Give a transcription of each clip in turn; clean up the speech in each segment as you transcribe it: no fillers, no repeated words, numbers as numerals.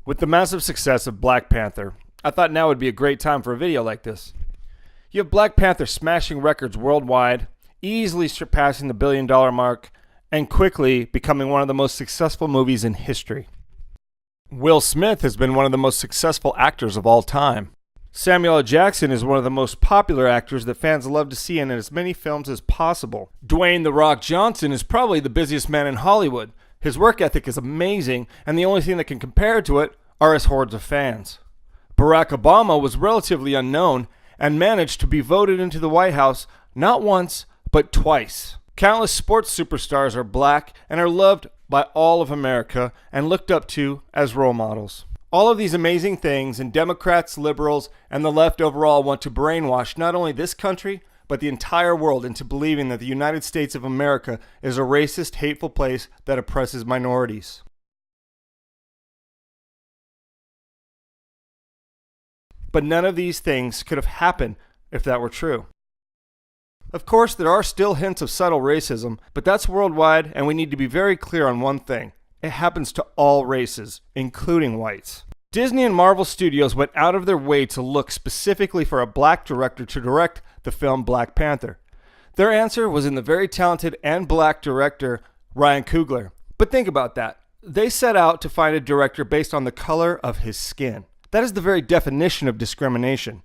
With the massive success of Black Panther, I thought now would be a great time for a video like this. You have Black Panther smashing records worldwide, easily surpassing the $1 billion mark, and quickly becoming one of the most successful movies in history. Will Smith has been one of the most successful actors of all time. Samuel L. Jackson is one of the most popular actors that fans love to see in as many films as possible. Dwayne "The Rock" Johnson is probably the busiest man in Hollywood. His work ethic is amazing, and the only thing that can compare to it are his hordes of fans. Barack Obama was relatively unknown and managed to be voted into the White House not once, but twice. Countless sports superstars are black and are loved by all of America and looked up to as role models. All of these amazing things, and Democrats, liberals, and the left overall want to brainwash not only this country, but the entire world into believing that the United States of America is a racist, hateful place that oppresses minorities. But none of these things could have happened if that were true. Of course, there are still hints of subtle racism, but that's worldwide, and we need to be very clear on one thing. It happens to all races, including whites. Disney and Marvel Studios went out of their way to look specifically for a black director to direct the film Black Panther. Their answer was in the very talented and black director Ryan Coogler. But think about that. They set out to find a director based on the color of his skin. That is the very definition of discrimination.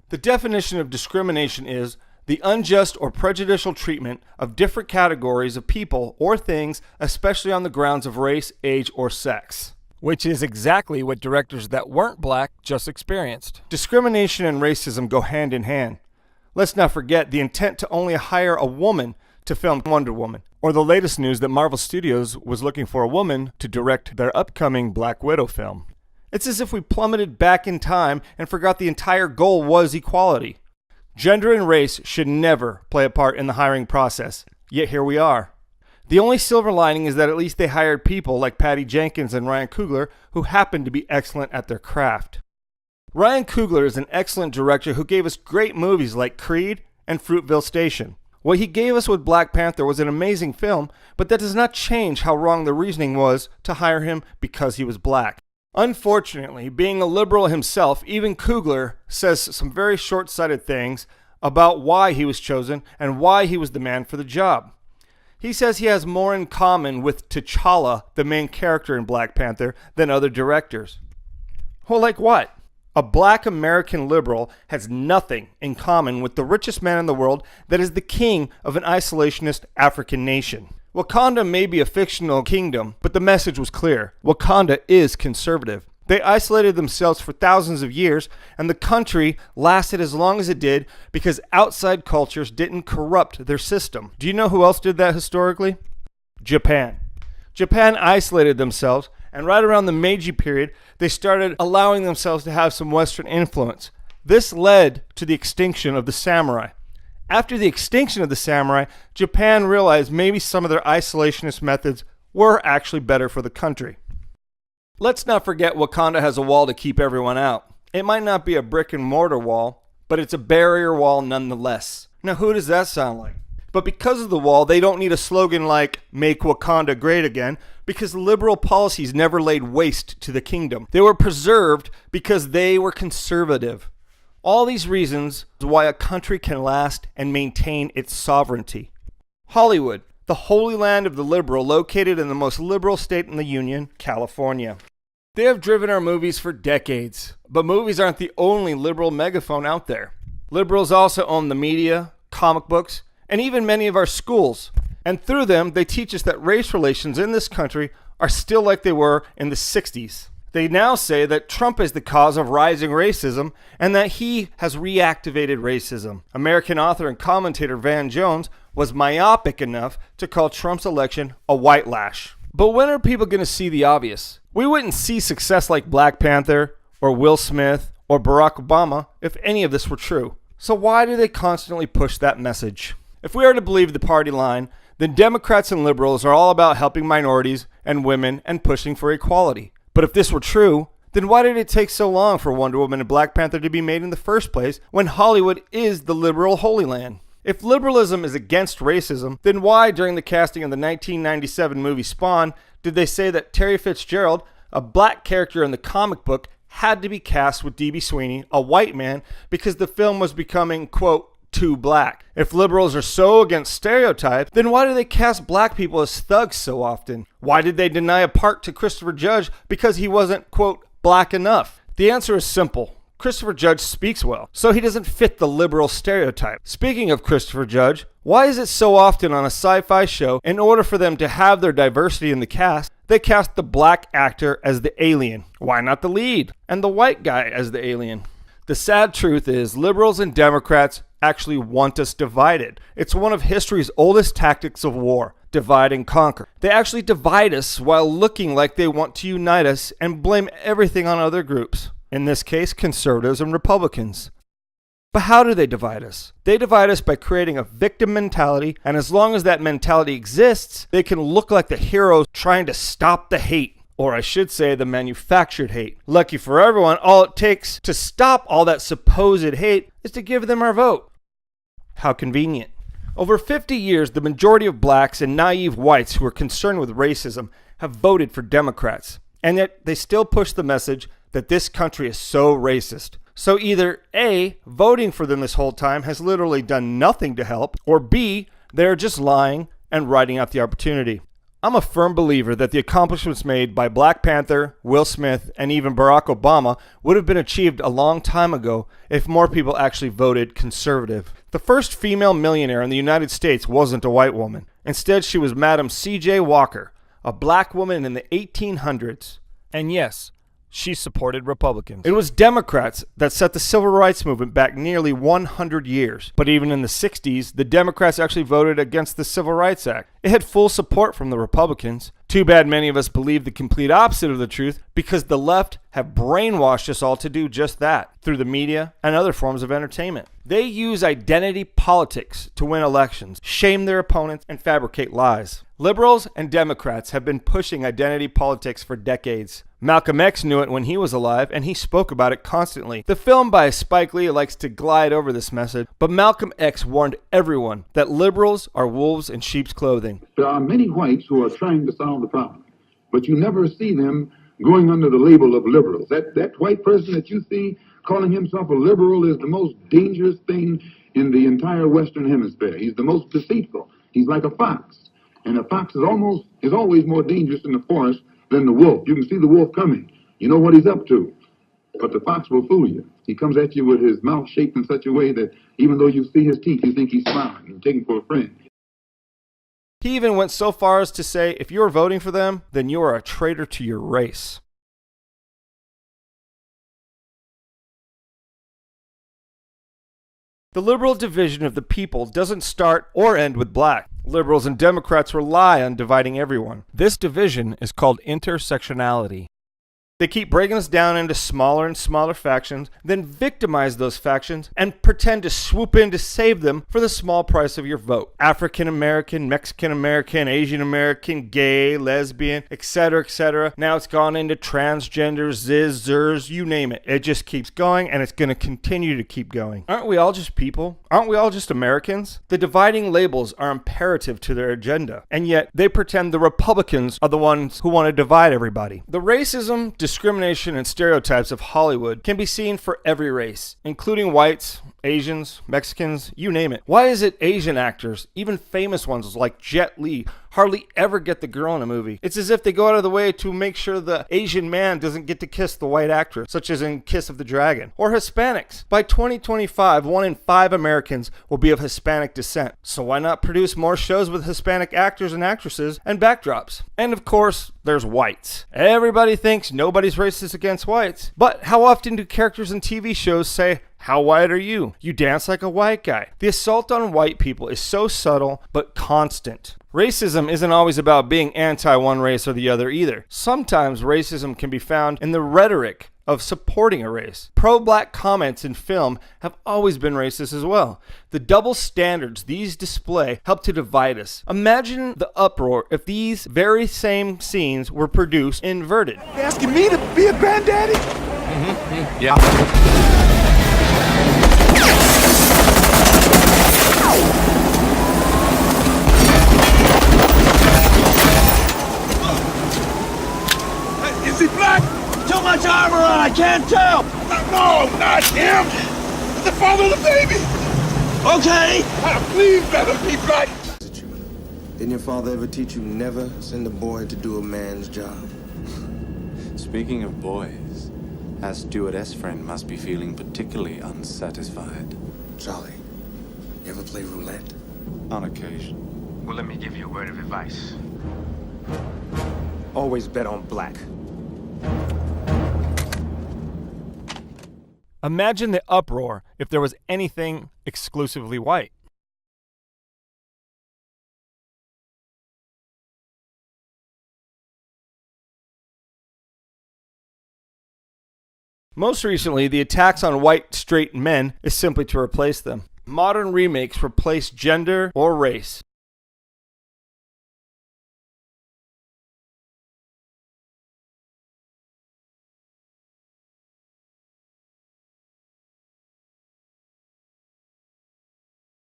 The definition of discrimination is the unjust or prejudicial treatment of different categories of people or things, especially on the grounds of race, age, or sex. Which is exactly what directors that weren't black just experienced. Discrimination and racism go hand in hand. Let's not forget the intent to only hire a woman to film Wonder Woman, or the latest news that Marvel Studios was looking for a woman to direct their upcoming Black Widow film. It's as if we plummeted back in time and forgot the entire goal was equality. Gender and race should never play a part in the hiring process, yet here we are. The only silver lining is that at least they hired people like Patty Jenkins and Ryan Coogler who happen to be excellent at their craft. Ryan Coogler is an excellent director who gave us great movies like Creed and Fruitville Station. What he gave us with Black Panther was an amazing film, but that does not change how wrong the reasoning was to hire him because he was black. Unfortunately, being a liberal himself, even Coogler says some very short-sighted things about why he was chosen and why he was the man for the job. He says he has more in common with T'Challa, the main character in Black Panther, than other directors. Well, like what? A black American liberal has nothing in common with the richest man in the world that is the king of an isolationist African nation. Wakanda may be a fictional kingdom, but the message was clear. Wakanda is conservative. They isolated themselves for thousands of years, and the country lasted as long as it did because outside cultures didn't corrupt their system. Do you know who else did that historically? Japan. Japan isolated themselves, and right around the Meiji period, they started allowing themselves to have some Western influence. This led to the extinction of the samurai. After the extinction of the samurai, Japan realized maybe some of their isolationist methods were actually better for the country. Let's not forget Wakanda has a wall to keep everyone out. It might not be a brick and mortar wall, but it's a barrier wall nonetheless. Now, who does that sound like? But because of the wall, they don't need a slogan like "Make Wakanda Great Again," because liberal policies never laid waste to the kingdom. They were preserved because they were conservative. All these reasons why a country can last and maintain its sovereignty. Hollywood, the holy land of the liberal, located in the most liberal state in the Union, California. They have driven our movies for decades, but movies aren't the only liberal megaphone out there. Liberals also own the media, comic books, and even many of our schools. And through them, they teach us that race relations in this country are still like they were in the 60s. They now say that Trump is the cause of rising racism and that he has reactivated racism. American author and commentator Van Jones was myopic enough to call Trump's election a white lash. But when are people going to see the obvious? We wouldn't see success like Black Panther or Will Smith or Barack Obama if any of this were true. So why do they constantly push that message? If we are to believe the party line, then Democrats and liberals are all about helping minorities and women and pushing for equality. But if this were true, then why did it take so long for Wonder Woman and Black Panther to be made in the first place when Hollywood is the liberal holy land? If liberalism is against racism, then why, during the casting of the 1997 movie Spawn, did they say that Terry Fitzgerald a black character in the comic book had to be cast with D.B. Sweeney, a white man, because the film was becoming, quote, too black. If liberals are so against stereotypes, then why do they cast black people as thugs so often? Why did they deny a part to Christopher Judge because he wasn't, quote, black enough? The answer is simple. Christopher Judge speaks well, so he doesn't fit the liberal stereotype. Speaking of Christopher Judge, why is it so often on a sci-fi show, in order for them to have their diversity in the cast, they cast the black actor as the alien? Why not the lead? And the white guy as the alien? The sad truth is, liberals and Democrats actually want us divided. It's one of history's oldest tactics of war. Divide and conquer. They actually divide us while looking like they want to unite us and blame everything on other groups. In this case, conservatives and Republicans. But how do they divide us? They divide us by creating a victim mentality, and as long as that mentality exists, they can look like the heroes trying to stop the hate. Or I should say the manufactured hate. Lucky for everyone, all it takes to stop all that supposed hate is to give them our vote. How convenient. Over 50 years, the majority of blacks and naive whites who are concerned with racism have voted for Democrats. And yet they still push the message that this country is so racist. So either A, voting for them this whole time has literally done nothing to help, or B, they're just lying and riding out the opportunity. I'm a firm believer that the accomplishments made by Black Panther, Will Smith, and even Barack Obama would have been achieved a long time ago if more people actually voted conservative. The first female millionaire in the United States wasn't a white woman. Instead, she was Madam C.J. Walker, a black woman in the 1800s. And yes, she supported Republicans. It was Democrats that set the civil rights movement back nearly 100 years. But even in the 60s, the Democrats actually voted against the Civil Rights Act. It had full support from the Republicans. Too bad many of us believe the complete opposite of the truth, because the left have brainwashed us all to do just that through the media and other forms of entertainment. They use identity politics to win elections, shame their opponents, and fabricate lies. Liberals and Democrats have been pushing identity politics for decades. Malcolm X knew it when he was alive, and he spoke about it constantly. The film by Spike Lee likes to glide over this message, but Malcolm X warned everyone that liberals are wolves in sheep's clothing. There are many whites who are trying to solve the problem, but you never see them going under the label of liberals. That white person that you see calling himself a liberal is the most dangerous thing in the entire Western Hemisphere. He's the most deceitful. He's like a fox. And a fox is always more dangerous in the forest than the wolf. You can see the wolf coming. You know what he's up to. But the fox will fool you. He comes at you with his mouth shaped in such a way that even though you see his teeth, you think he's smiling and take him for a friend. He even went so far as to say, if you're voting for them, then you are a traitor to your race. The liberal division of the people doesn't start or end with black. Liberals and Democrats rely on dividing everyone. This division is called intersectionality. They keep breaking us down into smaller and smaller factions, then victimize those factions and pretend to swoop in to save them for the small price of your vote. African American, Mexican American, Asian American, gay, lesbian, etc., etc. Now it's gone into transgender, ziz, zers, you name it. It just keeps going, and it's going to continue to keep going. Aren't we all just people? Aren't we all just Americans? The dividing labels are imperative to their agenda, and yet they pretend the Republicans are the ones who want to divide everybody. The racism, discrimination, and stereotypes of Hollywood can be seen for every race, including whites, Asians, Mexicans, you name it. Why is it Asian actors, even famous ones like Jet Li, hardly ever get the girl in a movie? It's as if they go out of the way to make sure the Asian man doesn't get to kiss the white actress, such as in Kiss of the Dragon. Or Hispanics. By 2025, 1 in 5 Americans will be of Hispanic descent. So why not produce more shows with Hispanic actors and actresses and backdrops? And of course, there's whites. Everybody thinks nobody's racist against whites. But how often do characters in TV shows say, "How white are you? You dance like a white guy"? The assault on white people is so subtle, but constant. Racism isn't always about being anti one race or the other either. Sometimes racism can be found in the rhetoric of supporting a race. Pro-black comments in film have always been racist as well. The double standards these display help to divide us. Imagine the uproar if these very same scenes were produced inverted. You asking me to be a granddaddy? Yeah. Is he black? much armor on, I can't tell. No, not him. The father of the baby. Okay. Please let him be black. Didn't your father ever teach you never send a boy to do a man's job? Speaking of boys, our stewardess friend must be feeling particularly unsatisfied. Charlie, you ever play roulette? On occasion. Well, let me give you a word of advice. Always bet on black. Imagine the uproar if there was anything exclusively white. Most recently, the attacks on white straight men is simply to replace them. Modern remakes replace gender or race.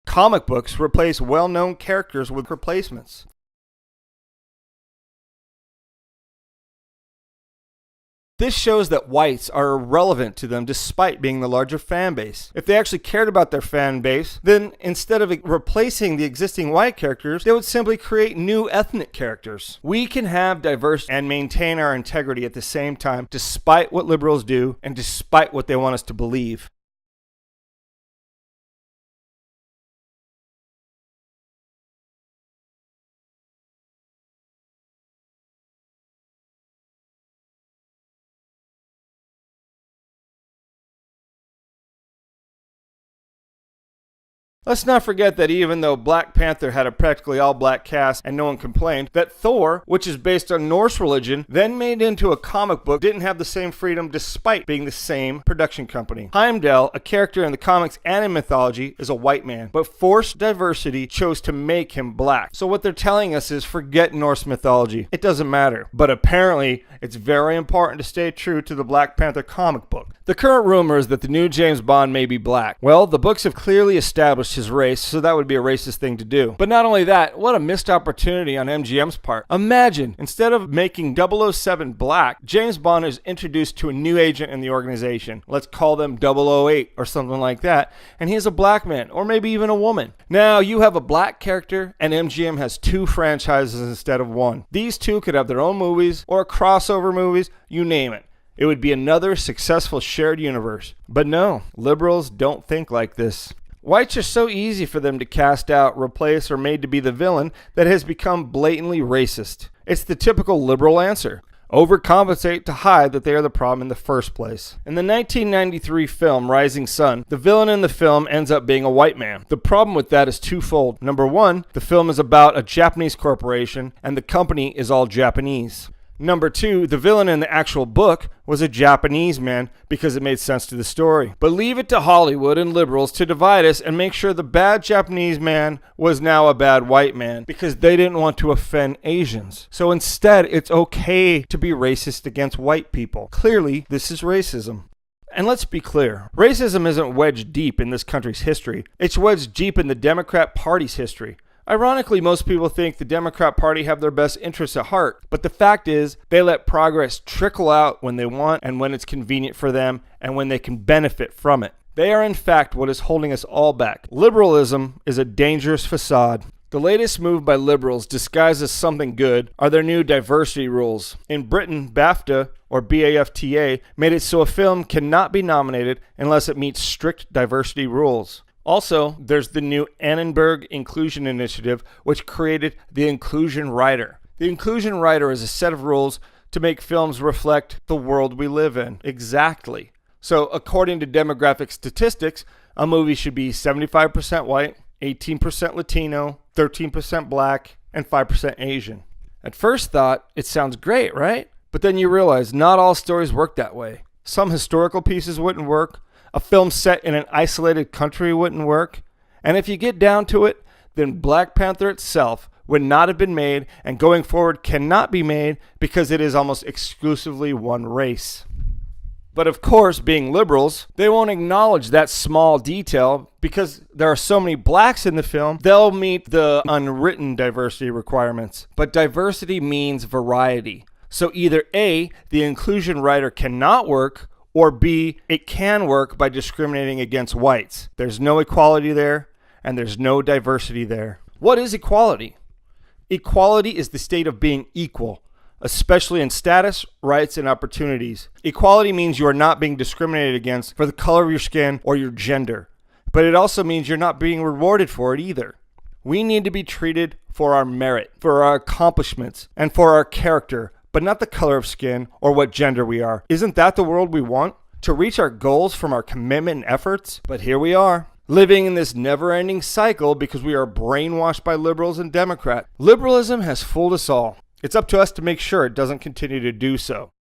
Comic books replace well-known characters with replacements. This shows that whites are irrelevant to them despite being the larger fan base. If they actually cared about their fan base, then instead of replacing the existing white characters, they would simply create new ethnic characters. We can have diversity and maintain our integrity at the same time, despite what liberals do and despite what they want us to believe. Let's not forget that even though Black Panther had a practically all-black cast and no one complained, that Thor, which is based on Norse religion, then made into a comic book, didn't have the same freedom despite being the same production company. Heimdall, a character in the comics and in mythology, is a white man, but forced diversity chose to make him black. So what they're telling us is forget Norse mythology. It doesn't matter. But apparently, it's very important to stay true to the Black Panther comic book. The current rumor is that the new James Bond may be black. Well, the books have clearly established his race, so that would be a racist thing to do. But not only that, what a missed opportunity on MGM's part. Imagine, instead of making 007 black, James Bond is introduced to a new agent in the organization. Let's call them 008 or something like that, and he's a black man, or maybe even a woman. Now, you have a black character, and MGM has two franchises instead of one. These two could have their own movies, or crossover movies, you name it. It would be another successful shared universe. But no, liberals don't think like this. Whites are so easy for them to cast out, replace, or made to be the villain that has become blatantly racist. It's the typical liberal answer. Overcompensate to hide that they are the problem in the first place. In the 1993 film Rising Sun, the villain in the film ends up being a white man. The problem with that is twofold. Number one, the film is about a Japanese corporation, and the company is all Japanese. Number two, the villain in the actual book was a Japanese man because it made sense to the story. But leave it to Hollywood and liberals to divide us and make sure the bad Japanese man was now a bad white man because they didn't want to offend Asians. So instead, it's okay to be racist against white people. Clearly, this is racism. And let's be clear, racism isn't wedged deep in this country's history. It's wedged deep in the Democrat Party's history. Ironically, most people think the Democrat Party have their best interests at heart, but the fact is they let progress trickle out when they want and when it's convenient for them and when they can benefit from it. They are in fact what is holding us all back. Liberalism is a dangerous facade. The latest move by liberals disguised as something good are their new diversity rules. In Britain, BAFTA, or BAFTA, made it so a film cannot be nominated unless it meets strict diversity rules. Also, there's the new Annenberg Inclusion Initiative, which created the Inclusion Rider. The Inclusion Rider is a set of rules to make films reflect the world we live in. Exactly. So, according to demographic statistics, a movie should be 75% white, 18% Latino, 13% black, and 5% Asian. At first thought, it sounds great, right? But then you realize not all stories work that way. Some historical pieces wouldn't work. A film set in an isolated country wouldn't work. And if you get down to it, then Black Panther itself would not have been made and going forward cannot be made because it is almost exclusively one race. But of course, being liberals, they won't acknowledge that small detail because there are so many blacks in the film, they'll meet the unwritten diversity requirements. But diversity means variety. So either A, the inclusion rider cannot work, or B, it can work by discriminating against whites. There's no equality there, and there's no diversity there. What is equality? Equality is the state of being equal, especially in status, rights, and opportunities. Equality means you are not being discriminated against for the color of your skin or your gender, but it also means you're not being rewarded for it either. We need to be treated for our merit, for our accomplishments, and for our character, but not the color of skin or what gender we are. Isn't that the world we want? To reach our goals from our commitment and efforts? But here we are, living in this never-ending cycle because we are brainwashed by liberals and Democrats. Liberalism has fooled us all. It's up to us to make sure it doesn't continue to do so.